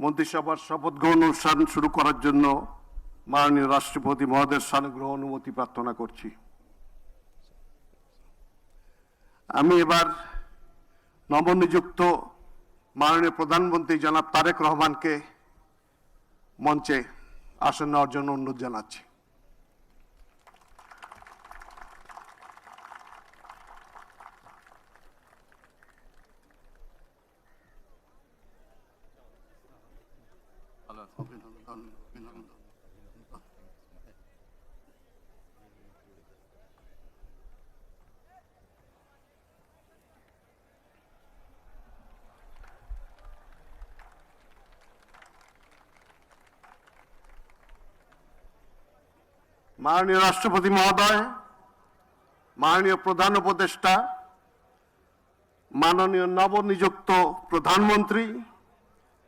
মন্ত্রিসভার শপথ গ্রহণ অনুষ্ঠান শুরু করার জন্য মাননীয় রাষ্ট্রপতি মহোদয়ের সানুগ্রহ অনুমতি প্রার্থনা করছি। আমি এবার নবনিযুক্ত মাননীয় প্রধানমন্ত্রী জনাব তারেক রহমানকে মঞ্চে আসন নেওয়ার জন্য অনুরোধ জানাচ্ছি। মাননীয় রাষ্ট্রপতি মহোদয়, মাননীয় প্রধান উপদেষ্টা, মাননীয় নবনিযুক্ত প্রধানমন্ত্রী,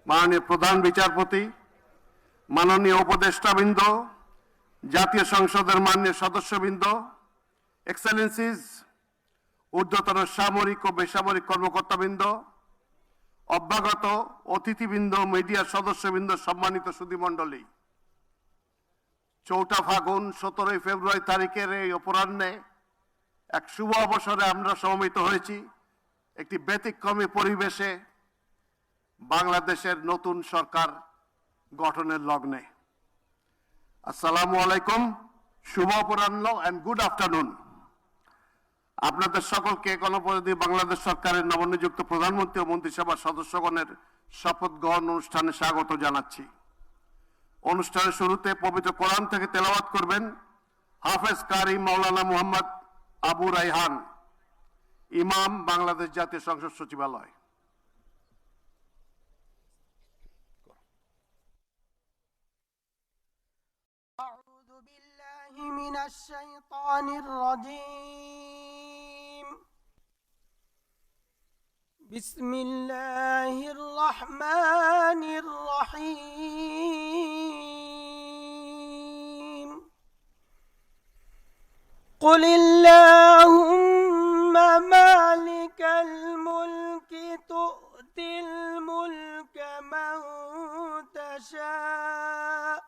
মাননীয় প্রধান বিচারপতি, মাননীয় উপদেষ্টাবৃন্দ, জাতীয় সংসদের মাননীয় সদস্যবৃন্দ, এক্সেলেন্সিজ, ঊর্ধ্বতন সামরিক ও বেসামরিক কর্মকর্তাবৃন্দ, অভ্যাগত অতিথিবৃন্দ, মিডিয়া সদস্যবৃন্দ, সম্মানিত সুধীমণ্ডলী, 4 ফাগুন 17 ফেব্রুয়ারি তারিখের এই অপরাহ্নে এক শুভ অবসরে আমরা সমবেত হয়েছি একটি ব্যতিক্রমী পরিবেশে বাংলাদেশের নতুন সরকার গঠনের লগ্নে। আসসালামু আলাইকুম, শুভ অপরাহ্ন এন্ড গুড আফটারনুন। আপনাদের সকলকে গণপ্রজাতন্ত্রী বাংলাদেশ সরকারের নবনিযুক্ত প্রধানমন্ত্রী ও মন্ত্রিসভার সদস্যগণের শপথ গ্রহণ অনুষ্ঠানে স্বাগত জানাচ্ছি। অনুষ্ঠানের শুরুতে পবিত্র কোরআন থেকে তেলাওয়াত করবেন হাফেজ কারি মাওলানা মুহাম্মদ আবু রাইহান, ইমাম, বাংলাদেশ জাতীয় সংসদ সচিবালয়। আউযু বিল্লাহি মিনাশ শাইতানির রাজীম। বিসমিল্লাহির রহমানির রহিম। قل اللهم مالك الملك تؤتي الملك من تشاء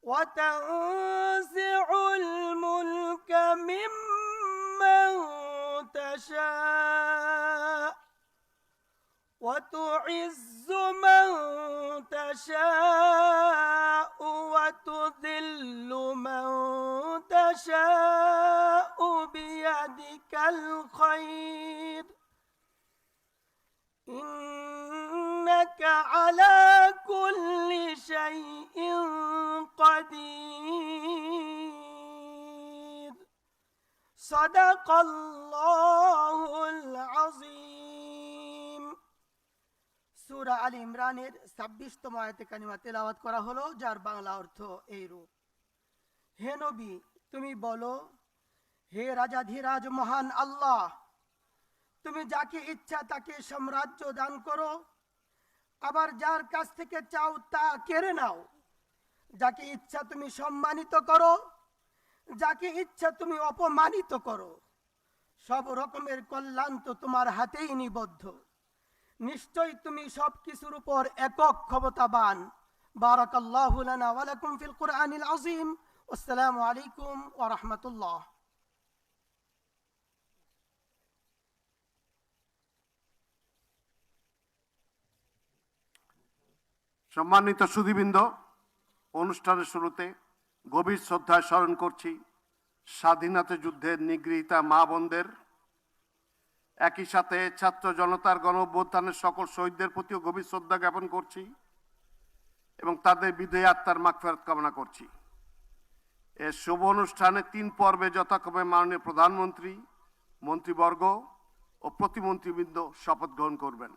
وتنزع الملك ممن تشاء وتعز من تشاء وتذل من تشاء بيدك الخير إنك على كل شيء قدير صدق الله العظيم। সূরা আলী ইমরানের 26তম আয়াতে কারিমা তেলাওয়াত করা হলো, যার বাংলা অর্থ এইরূপ: হে নবী, তুমি বলো, হে রাজাধিরাজ মহান আল্লাহ, তুমি যাকে ইচ্ছা তাকে সাম্রাজ্য দান করো, আবার যার কাছ থেকে চাও তা কেড়ে নাও। যাকে ইচ্ছা তুমি সম্মানিত করো, যাকে ইচ্ছা তুমি অপমানিত করো। সব রকমের কল্যাণ তো তোমার হাতেই নিবদ্ধ। নিশ্চয়ই তুমি সবকিছুর উপর একক ক্ষমতাবান। বারাকাল্লাহু লানা ওয়া লাকুম ফিল কুরআনিল আযীম। আসসালামু আলাইকুম ওয়া রাহমাতুল্লাহ। সম্মানিত সুধীবৃন্দ, অনুষ্ঠানের শুরুতে গভীর শ্রদ্ধায় স্মরণ করছি স্বাধীনতা যুদ্ধের নিগৃহীতা মা বোনদের। একই সাথে ছাত্র জনতার গণ অভ্যুত্থানের সকল শহীদদের প্রতিও গভীর শ্রদ্ধা জ্ঞাপন করছি এবং তাদের বিদেহী আত্মার মাগফিরাত কামনা করছি। এর শুভ অনুষ্ঠানে 3 পর্বে যথাক্রমে মাননীয় প্রধানমন্ত্রী, মন্ত্রীবর্গ ও প্রতিমন্ত্রীবৃন্দ শপথ গ্রহণ করবেন।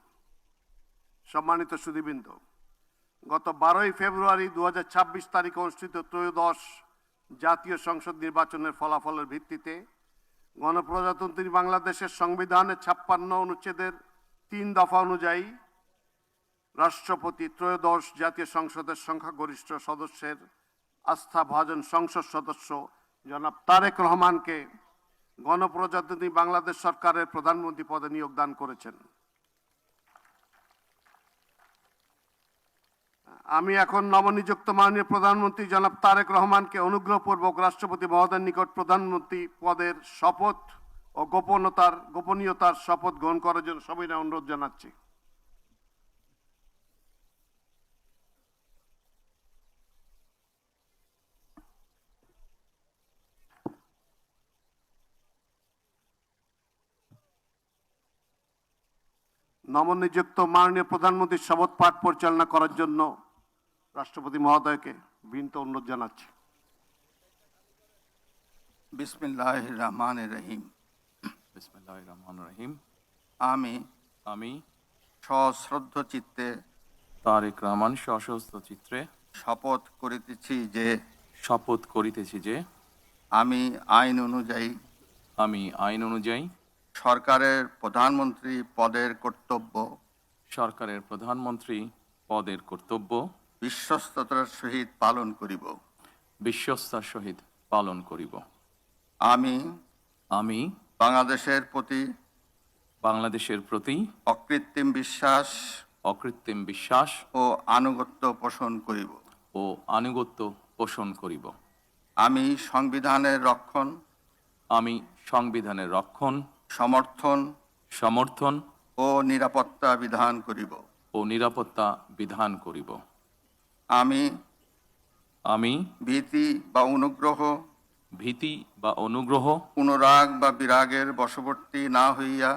সম্মানিত সুধীবৃন্দ, গত 12 ফেব্রুয়ারি 2026 তারিখে অনুষ্ঠিত ত্রয়োদশ জাতীয় সংসদ নির্বাচনের ফলাফলের ভিত্তিতে গণপ্রজাতন্ত্রী বাংলাদেশের সংবিধানের 56 অনুচ্ছেদের 3 দফা অনুযায়ী রাষ্ট্রপতি ত্রয়োদশ জাতীয় সংসদের সংখ্যাগরিষ্ঠ সদস্যের আস্থাভাজন সংসদ সদস্য জনাব তারেক রহমানকে গণপ্রজাতন্ত্রী বাংলাদেশ সরকারের প্রধানমন্ত্রী পদে নিয়োগ দান করেছেন। আমি এখন নবনিযুক্ত মাননীয় প্রধানমন্ত্রী জনাব তারেক রহমানকে অনুগ্রহপূর্বক রাষ্ট্রপতি মহোদয়ের নিকট প্রধানমন্ত্রী পদের শপথ ও গোপনীয়তার শপথ গ্রহণ করার জন্য সবিনয় অনুরোধ জানাচ্ছি। নবনিযুক্ত মাননীয় প্রধানমন্ত্রীর শপথ পাঠ পরিচালনা করার জন্য রাষ্ট্রপতি মহোদয়কে বিনীত অনুরোধ জানাচ্ছি। বিসমিল্লাহির রহমানির রহিম। বিসমিল্লাহির রহমানির রহিম। আমি সশ্রদ্ধ চিত্তে তারেক রহমান সশস্ত্র চিত্রে শপথ করিতেছি যে আমি আইন অনুযায়ী সরকারের প্রধানমন্ত্রী পদের কর্তব্য বিশ্বস্ততার সহিত পালন করিব। আমি বাংলাদেশের প্রতি অকৃত্রিম বিশ্বাস ও আনুগত্য পোষণ করিব। আমি সংবিধানের রক্ষণ সমর্থন ও নিরাপত্তা বিধান করিব। আমি ভীতি বা অনুগ্রহ অনুরাগ বা বিরাগের বশবর্তী না হইয়া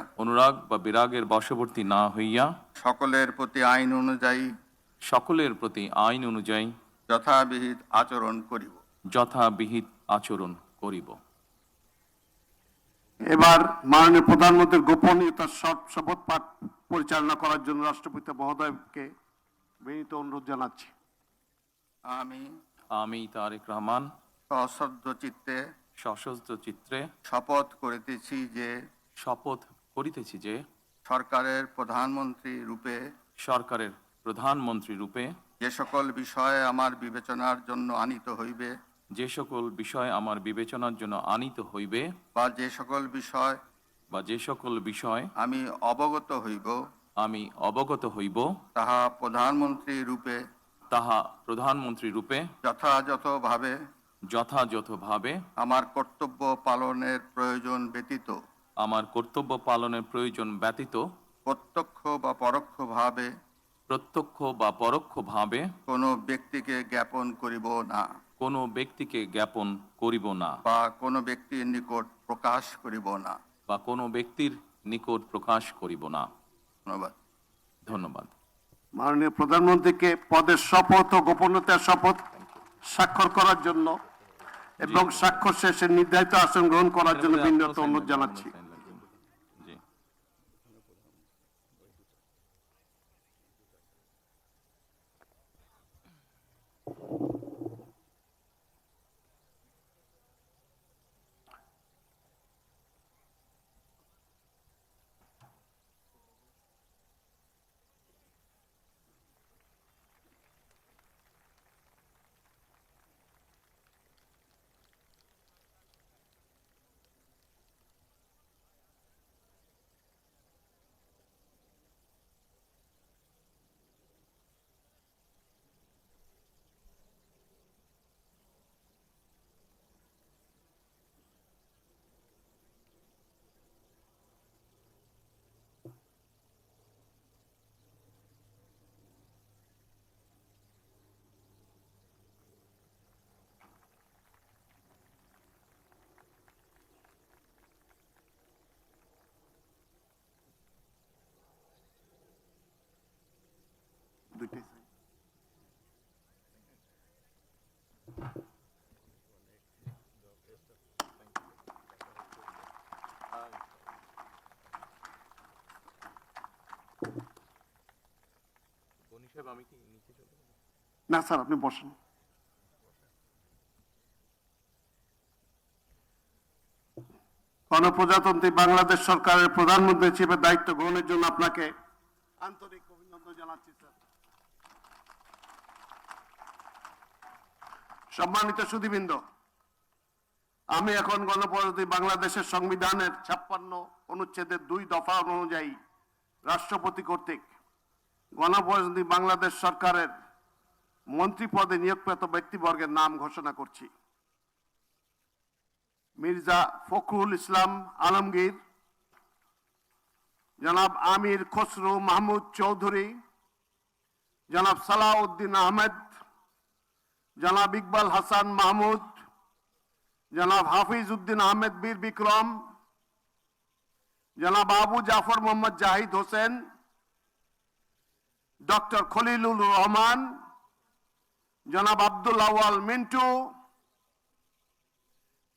সকলের প্রতি আইন অনুযায়ী যথাবিহিত আচরণ করিব। এবার মাননীয় প্রধানমন্ত্রীর গোপনীয়তার শপথ পাঠ পরিচালনা করার জন্য রাষ্ট্রপতি মহোদয়কে বিনীত অনুরোধ জানাচ্ছি। আমি তারেক রহমান সশস্ত্র চিত্রে শপথ করিতেছি যে সরকারের প্রধানমন্ত্রী রূপে যে সকল বিষয় আমার বিবেচনার জন্য আনিত হইবে বা যে সকল বিষয় আমি অবগত হইব তাহা প্রধানমন্ত্রী রূপে যথাযথভাবে আমার কর্তব্য পালনের প্রয়োজন ব্যতীত প্রত্যক্ষ বা পরোক্ষভাবে কোনো ব্যক্তিকে জ্ঞাপন করিব না বা কোনো ব্যক্তির নিকট প্রকাশ করিব না। ধন্যবাদ। মাননীয় প্রধানমন্ত্রীকে পদের শপথ ও গোপনীয়তার শপথ স্বাক্ষর করার জন্য এবং স্বাক্ষর শেষে নির্ধারিত আসন গ্রহণ করার জন্য বিনীত অনুরোধ জানাচ্ছি। জি। দুইটাই। না স্যার, আপনি বসেন। গণপ্রজাতন্ত্রী বাংলাদেশ সরকারের প্রধানমন্ত্রী হিসেবে দায়িত্ব গ্রহণের জন্য আপনাকে আন্তরিক অভিনন্দন জানাচ্ছি স্যার। সম্মানিত সুধীবৃন্দ, আমি এখন গণপ্রজাতন্ত্রী বাংলাদেশের সংবিধানের 56 অনুচ্ছেদের 2 দফা অনুযায়ী রাষ্ট্রপতি কর্তৃক গণপ্রজাতন্ত্রী বাংলাদেশ সরকারের মন্ত্রী পদে নিয়োগপ্রাপ্ত ব্যক্তিবর্গের নাম ঘোষণা করছি। মির্জা ফখরুল ইসলাম আলমগীর, জনাব আমির খসরু মাহমুদ চৌধুরী, জনাব সালাউদ্দিন আহমেদ, জনাব ইকবাল হাসান মাহমুদ, জনাব হাফিজ উদ্দিন আহমেদ বীর বিক্রম, জনাব আবু জাফর মোহাম্মদ জাহিদ হোসেন, ডক্টর খলিলুর রহমান, জনাব আব্দুল আওয়াল মিন্টু,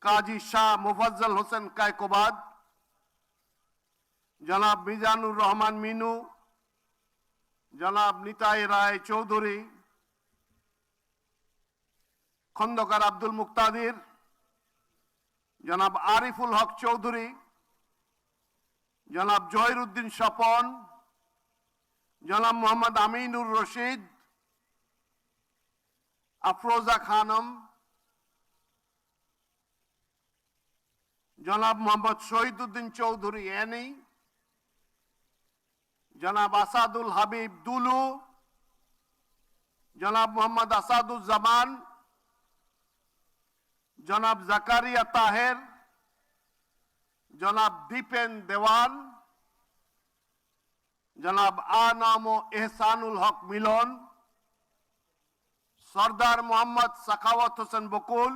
কাজী শাহ মুফাজ্জল হোসেন কায়কোবাদ, জনাব মিজানুর রহমান মিনু, জনাব নিতাই রায় চৌধুরী, খন্দকার আব্দুল মুক্তাদির, জনাব আরিফুল হক চৌধুরী, জনাব জহির উদ্দিন স্বপন, জনাব মোহাম্মদ আমিনুর রশিদ, আফরোজা খানম, জনাব মোহাম্মদ শহীদ উদ্দিন চৌধুরী এনি, জনাব আসাদুল হাবিব দুলু, জনাব মোহাম্মদ আসাদুজ্জামান, জনাব জাকারিয়া তাহের, জনাব দীপেন দেওয়ান, জনাব আনাম ও এহসানুল হক মিলন, সর্দার মোহাম্মদ সাখাওয়াত হোসেন বকুল,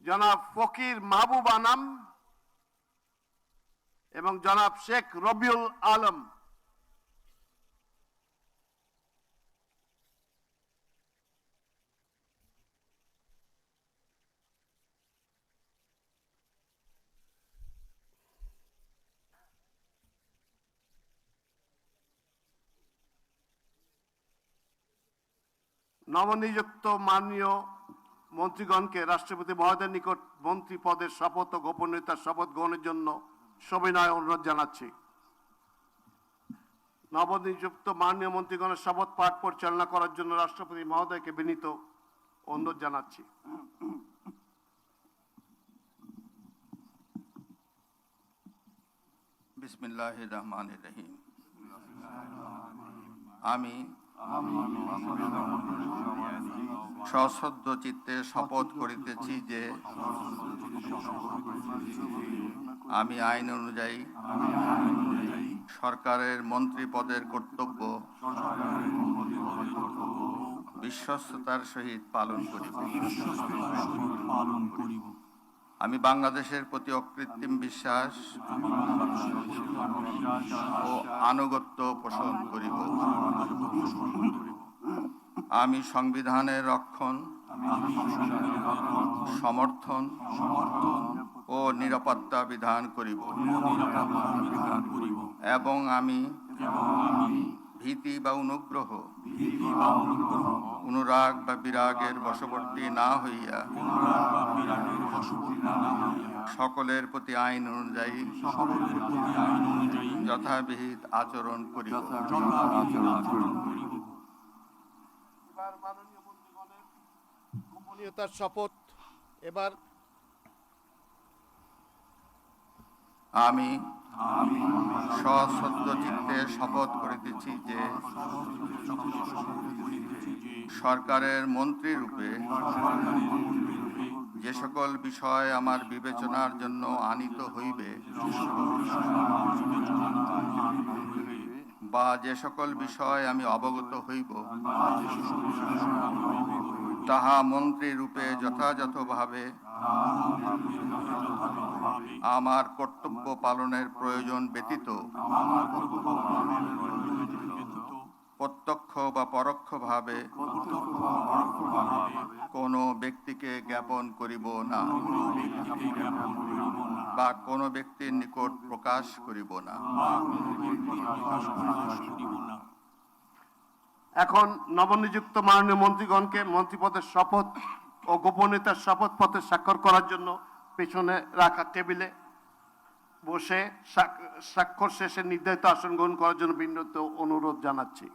জনাব ফকির মাহবুব আনাম এবং জনাব শেখ রবিউল আলম। নবনিযুক্ত মাননীয় মন্ত্রীগণকে রাষ্ট্রপতি মহোদয়ের নিকট মন্ত্রী পদের শপথ ও গোপনীয়তার শপথ গ্রহণের জন্য সবিনয় অনুরোধ জানাচ্ছি। নবনিযুক্ত মাননীয় মন্ত্রীগণের শপথ পাঠ পরিচালনা করার জন্য রাষ্ট্রপতি মহোদয়কে বিনীত অনুরোধ জানাচ্ছি। বিসমিল্লাহির রহমানির রহিম। আমি সশ্রদ্ধ চিত্তে শপথ করিতেছি যে আমি আইন অনুযায়ী সরকারের মন্ত্রী পদের কর্তব্য বিশ্বস্ততার সহিত পালন করিব। আমি বাংলাদেশের প্রতি অকৃত্রিম বিশ্বাস ও আনুগত্য পোষণ করিব। আমি সংবিধানের রক্ষণ, সমর্থন ও নিরাপত্তা বিধান করিব এবং আমি ভীতি বা অনুগ্রহ, অনুরাগ বা বিরাগের বশবর্তী না হইয়া সকলের প্রতি আইন অনুযায়ী যথাবিহিত আচরণ করিব। এবার মাননীয় মন্ত্রীগণের গোপনীয়তার শপথ। এবার আমি সশ্রদ্ধ চিত্তে শপথ করিতেছি যে সরকারের মন্ত্রী রূপে যে সকল বিষয় আমার বিবেচনার জন্য আনিত হইবে বা যে সকল বিষয় আমি অবগত হইব তাহা মন্ত্রী রূপে যথাযথভাবে আমার কর্তব্য পালনের প্রয়োজন ব্যতীত প্রত্যক্ষ বা পরোক্ষভাবে কোনো ব্যক্তিকে জ্ঞাপন করিব না বা কোনো ব্যক্তির নিকট প্রকাশ করিব না। এখন নবনিযুক্ত মাননীয় মন্ত্রীগণকে মন্ত্রীপদের শপথ ও গোপনীয়তার শপথ পত্রে স্বাক্ষর করার জন্য পেছনে রাখা টেবিলে বসে স্বাক্ষর শেষে নির্ধারিত আসন গ্রহণ করার জন্য বিনীত অনুরোধ জানাচ্ছি।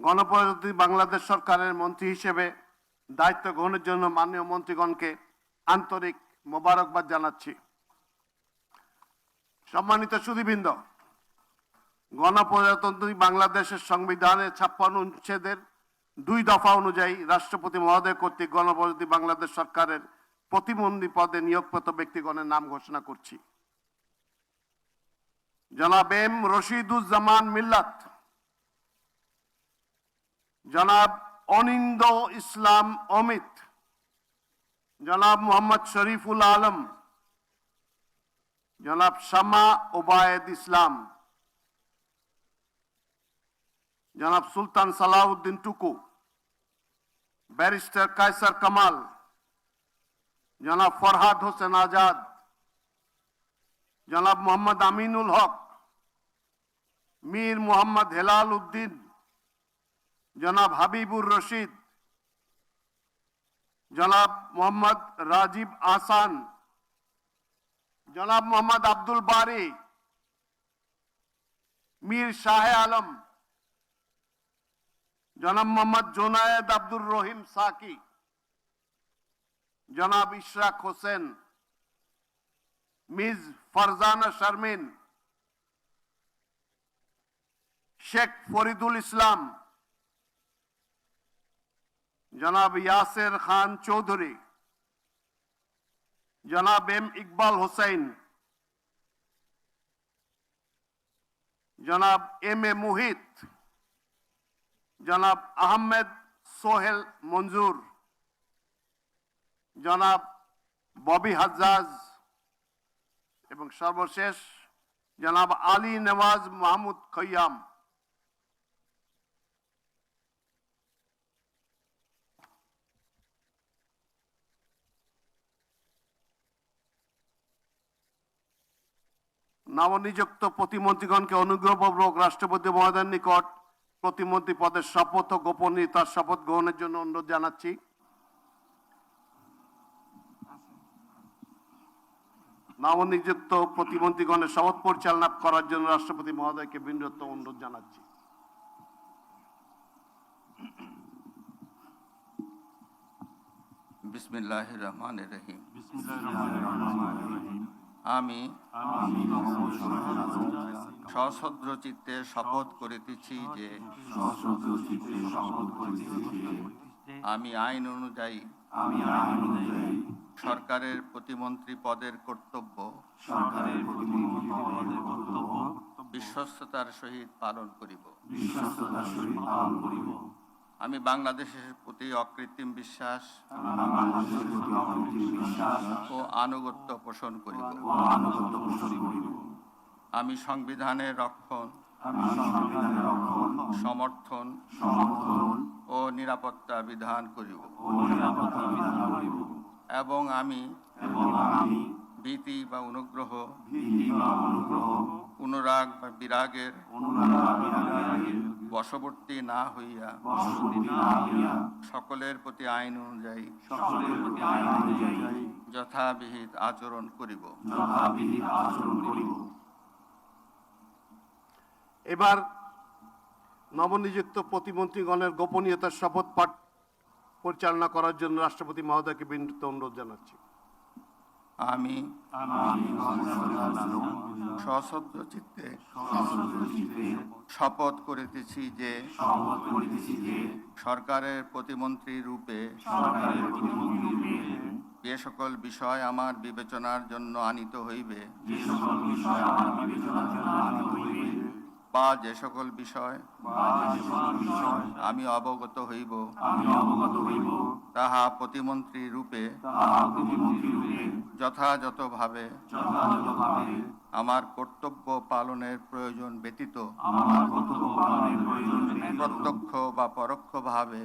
গণপ্রজাতন্ত্রী বাংলাদেশ সরকারের মন্ত্রী হিসেবে দায়িত্ব গ্রহণের জন্য মাননীয় মন্ত্রীগণকে আন্তরিক মোবারকবাদ জানাচ্ছি। সম্মানিত সুধীবৃন্দ, গণপ্রজাতন্ত্রী বাংলাদেশের সংবিধানের 56 অনুচ্ছেদের 2 দফা অনুযায়ী রাষ্ট্রপতি মহোদয় কর্তৃক গণপ্রজাতন্ত্রী বাংলাদেশ সরকারের প্রতিমন্ত্রী পদে নিয়োগপ্রাপ্ত ব্যক্তিগণের নাম ঘোষণা করছি। জনাব এম রশিদুজ্জামান মিল্লাত, জনাব অনিন্দ ইসলাম অমিত, জনাব মোহাম্মদ শরীফুল আলম, জনাব শামা ওবায়েদ ইসলাম, জনাব সুলতান সালাউদ্দিন টুকু, ব্যারিস্টার কায়সার কামাল, জনাব ফরহাদ হোসেন আজাদ, জনাব মোহাম্মদ আমিনুল হক, মীর মোহাম্মদ হেলাল উদ্দিন, জনাব হাবিবুর রশিদ, জনাব মোহাম্মদ রাজীব আহসান, জনাব মোহাম্মদ আব্দুল বারি, মীর শাহে আলম, জনাব মোহাম্মদ জোনায়েদ আব্দুর রহিম সাকি, জনাব ইশরাক হোসেন, মিস ফারজানা শারমিন, শেখ ফরিদুল ইসলাম, জনাব ইয়াসের খান চৌধুরী, জনাব এম ইকবাল হোসেন, জনাব এম এ মুহিত, জনাব আহমেদ সোহেল মঞ্জুর, জনাব ববি হাজ্জাজ এবং সর্বশেষ জনাব আলী নওয়াজ মাহমুদ খৈয়াম। নবনিযুক্ত প্রতিমন্ত্রীগণকে অনুগ্রহপূর্বক রাষ্ট্রপতি মহোদয়ের নিকট প্রতিমন্ত্রী পদের শপথ ও গোপনীয়তার শপথ গ্রহণের জন্য অনুরোধ জানাচ্ছি। নবনিযুক্ত প্রতিমন্ত্রীগণের শপথ পরিচালনা করার জন্য রাষ্ট্রপতি মহোদয়কে বিনীত অনুরোধ জানাচ্ছি। বিসমিল্লাহির রহমানির রহিম। আমি সশ্রদ্ধ চিত্তে শপথ করিতেছি যে আমি আইন অনুযায়ী সরকারের প্রতিমন্ত্রী পদের কর্তব্য বিশ্বস্ততার সহিত পালন করিব। আমি বাংলাদেশের প্রতি অকৃত্রিম বিশ্বাস ও আনুগত্য পোষণ করিব। আমি সংবিধানের রক্ষণ, সমর্থন ও নিরাপত্তা বিধান করিব এবং আমি ভীতি বা অনুগ্রহ, অনুরাগ বা বিরাগের বশবর্তী না হইয়া সকলের প্রতি আইন অনুযায়ী যথাবিহিত আচরণ করিব। এবার নবনিযুক্ত প্রতিমন্ত্রীগণের গোপনীয়তার শপথ পাঠ পরিচালনা করার জন্য রাষ্ট্রপতি মহোদয়কে বিনীত অনুরোধ জানাচ্ছি। আমি সশ্রদ্ধ চিত্তে শপথ করিতেছি যে সরকারের প্রতিমন্ত্রী রূপে যে সকল বিষয় আমার বিবেচনার জন্য আনিত হইবে বা যে সকল বিষয় আমি অবগত হইব তাহা প্রতিমন্ত্রী রূপে যথাযথভাবে আমার কর্তব্য পালনের প্রয়োজন ব্যতীত প্রত্যক্ষ বা পরোক্ষভাবে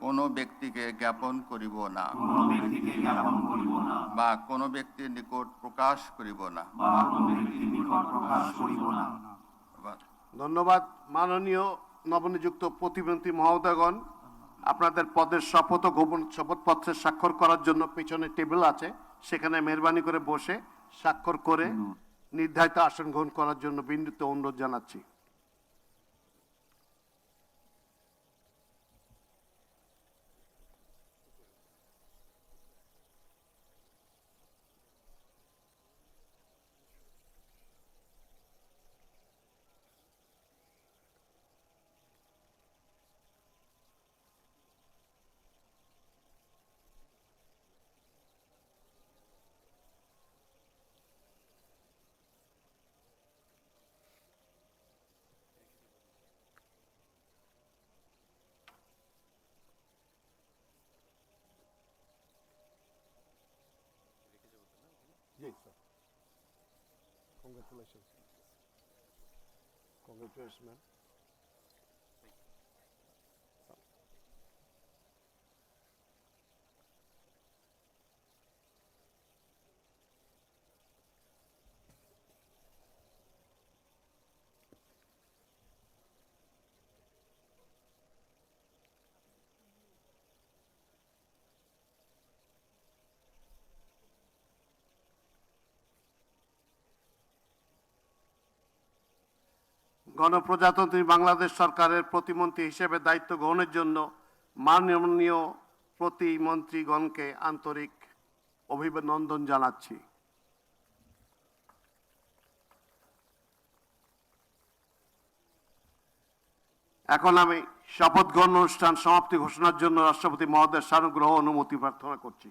কোনো ব্যক্তিকে জ্ঞাপন করিব না বা কোনো ব্যক্তির নিকট প্রকাশ করিব না। ধন্যবাদ। মাননীয় নবনিযুক্ত প্রতিমন্ত্রী মহোদয়গণ, আপনাদের পদের শপথ ও গোপন শপথপত্রে স্বাক্ষর করার জন্য পিছনে টেবিল আছে, সেখানে মেহরবানি করে বসে স্বাক্ষর করে নির্ধারিত আসন গ্রহণ করার জন্য বিনীত অনুরোধ জানাচ্ছি। Congratulations, man. গণপ্রজাতন্ত্রী বাংলাদেশ সরকারের প্রতিমন্ত্রী হিসেবে দায়িত্ব গ্রহণের জন্য মাননীয় প্রতিমন্ত্রীগণকে আন্তরিক অভিনন্দন জানাচ্ছি। এখন আমি শপথ গ্রহণ অনুষ্ঠান সমাপ্তি ঘোষণার জন্য রাষ্ট্রপতি মহোদয়ের সানুগ্রহ অনুমতি প্রার্থনা করছি।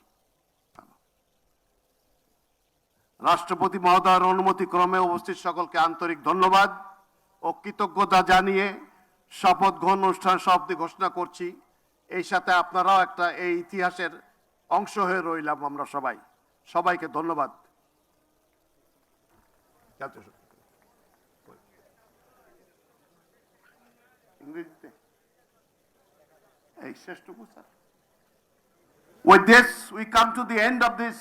রাষ্ট্রপতি মহোদয়ের অনুমতি ক্রমে উপস্থিত সকলকে আন্তরিক ধন্যবাদ ও কৃতজ্ঞতা জানিয়ে শপথ গ্রহণ অনুষ্ঠান সমাপ্তি ঘোষণা করছি। এই সাথে আপনারাও একটা এই ইতিহাসের অংশ হয়ে রইলাম আমরা সবাই। সবাইকে ধন্যবাদ। ইংরেজিতে এই শেষটুকু sir. With this, we come to the end of this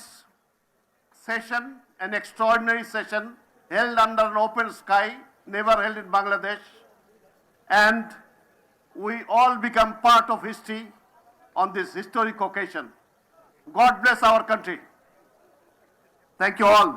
session, an extraordinary session held under an open sky, never held in Bangladesh, and we all become part of history on this historic occasion. God bless our country. Thank you all.